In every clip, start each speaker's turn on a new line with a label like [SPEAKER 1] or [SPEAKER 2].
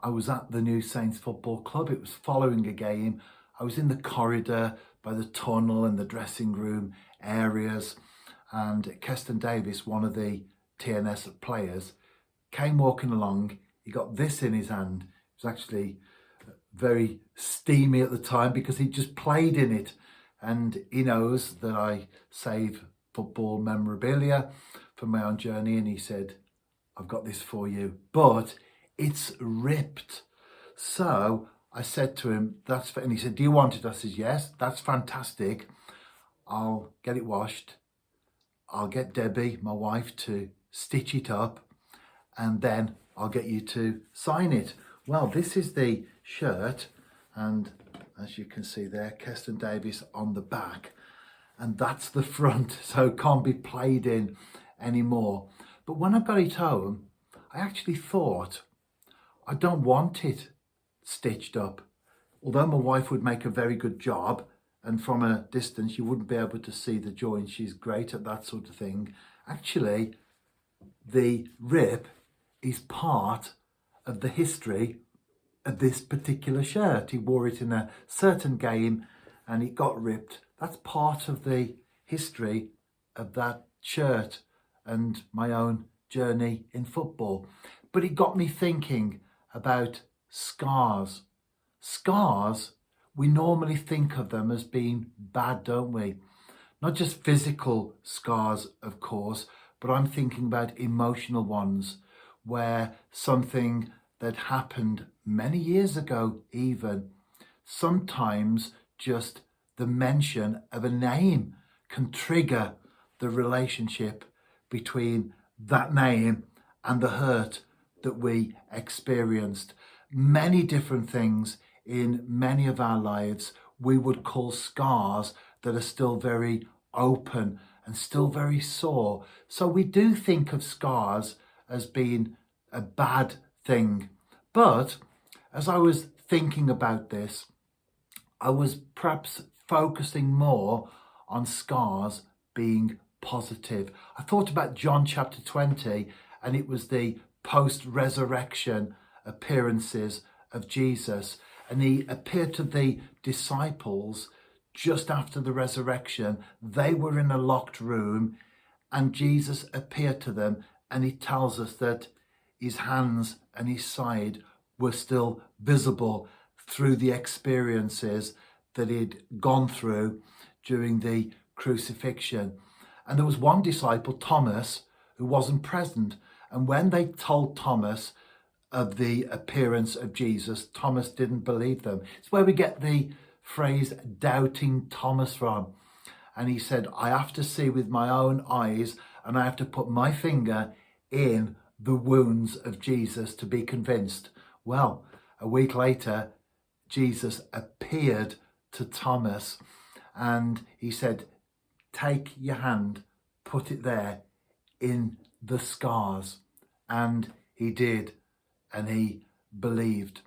[SPEAKER 1] I was at the New Saints Football Club. It was following a game. I was in the corridor by the tunnel and the dressing room areas, and Keston Davis, one of the TNS players, came walking along. He got this in his hand. It was actually very steamy at the time because he just played in it, and he knows that I save football memorabilia for my own journey, and he said, "I've got this for you, but it's ripped." So I said to him, and he said, "Do you want it?" I said, "Yes, that's fantastic. I'll get it washed. I'll get Debbie, my wife, to stitch it up, and then I'll get you to sign it." Well, this is the shirt, and as you can see there, Keston Davis on the back, and that's the front, so it can't be played in anymore. But when I got it home, I actually thought, I don't want it stitched up. Although my wife would make a very good job, and from a distance you wouldn't be able to see the joint, she's great at that sort of thing. Actually, the rip is part of the history of this particular shirt. He wore it in a certain game and it got ripped. That's part of the history of that shirt and my own journey in football. But it got me thinking about scars. Scars, we normally think of them as being bad, don't we? Not just physical scars, of course, but I'm thinking about emotional ones, where something that happened many years ago even, sometimes just the mention of a name can trigger the relationship between that name and the hurt that we experienced. Many different things in many of our lives we would call scars that are still very open and still very sore. So we do think of scars as being a bad thing. But as I was thinking about this, I was perhaps focusing more on scars being positive. I thought about John chapter 20, and it was the post-resurrection appearances of Jesus. And he appeared to the disciples just after the resurrection. They were in a locked room, and Jesus appeared to them, and he tells us that his hands and his side were still visible through the experiences that he'd gone through during the crucifixion. And there was one disciple, Thomas, who wasn't present. And when they told Thomas of the appearance of Jesus, Thomas didn't believe them. It's where we get the phrase doubting Thomas from. And he said, "I have to see with my own eyes, and I have to put my finger in the wounds of Jesus to be convinced." Well, a week later, Jesus appeared to Thomas and he said, "Take your hand, put it there in the scars." And he did, and he believed.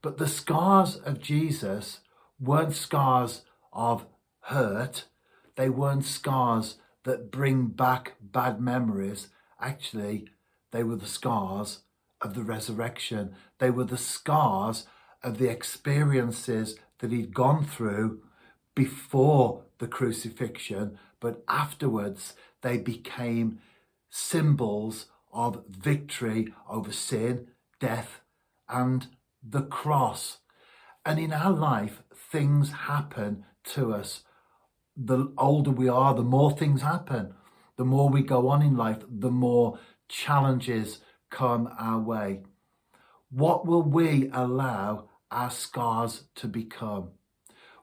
[SPEAKER 1] But the scars of Jesus weren't scars of hurt. They weren't scars that bring back bad memories. Actually, they were the scars of the resurrection. They were the scars of the experiences that he'd gone through before the crucifixion, but afterwards they became symbols of victory over sin, death, and the cross. And in our life, things happen to us. The older we are, the more things happen. The more we go on in life, the more challenges come our way. What will we allow our scars to become?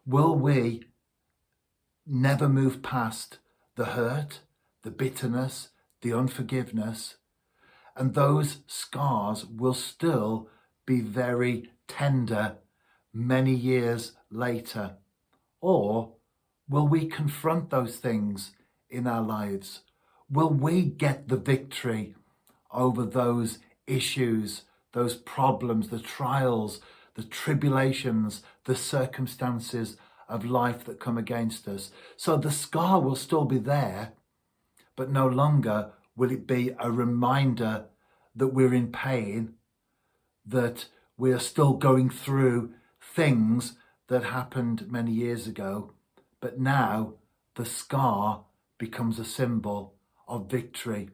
[SPEAKER 1] Will we never move past the hurt, the bitterness, the unforgiveness? And those scars will still be very tender many years later. Or will we confront those things in our lives? Will we get the victory over those issues, those problems, the trials, the tribulations, the circumstances of life that come against us? So the scar will still be there, but no longer will it be a reminder that we're in pain, that we are still going through things that happened many years ago, but now the scar becomes a symbol of victory.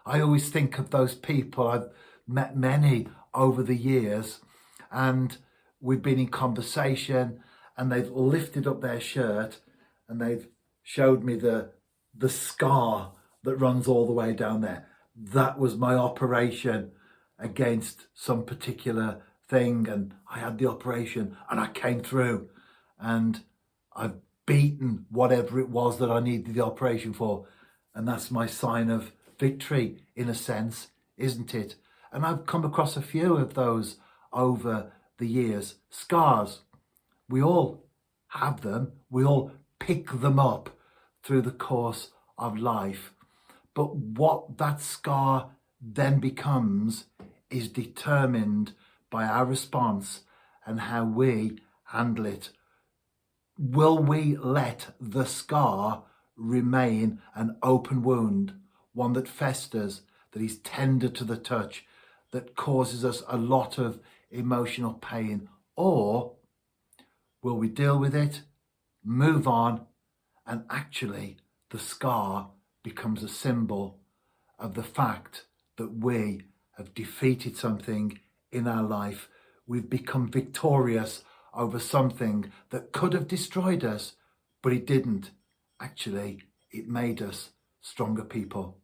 [SPEAKER 1] I always think of those people. I've met many over the years, and we've been in conversation, and they've lifted up their shirt and they've showed me the scar that runs all the way down there. That was my operation against some particular thing, and I had the operation and I came through, and I've beaten whatever it was that I needed the operation for. And that's my sign of victory, in a sense, isn't it? And I've come across a few of those over the years. Scars, we all have them, we all pick them up through the course of life. But what that scar then becomes is determined by our response and how we handle it. Will we let the scar remain an open wound, one that festers, that is tender to the touch, that causes us a lot of emotional pain? Or will we deal with it, move on, and actually the scar becomes a symbol of the fact that we have defeated something in our life. We've become victorious over something that could have destroyed us, but it didn't. Actually, it made us stronger people.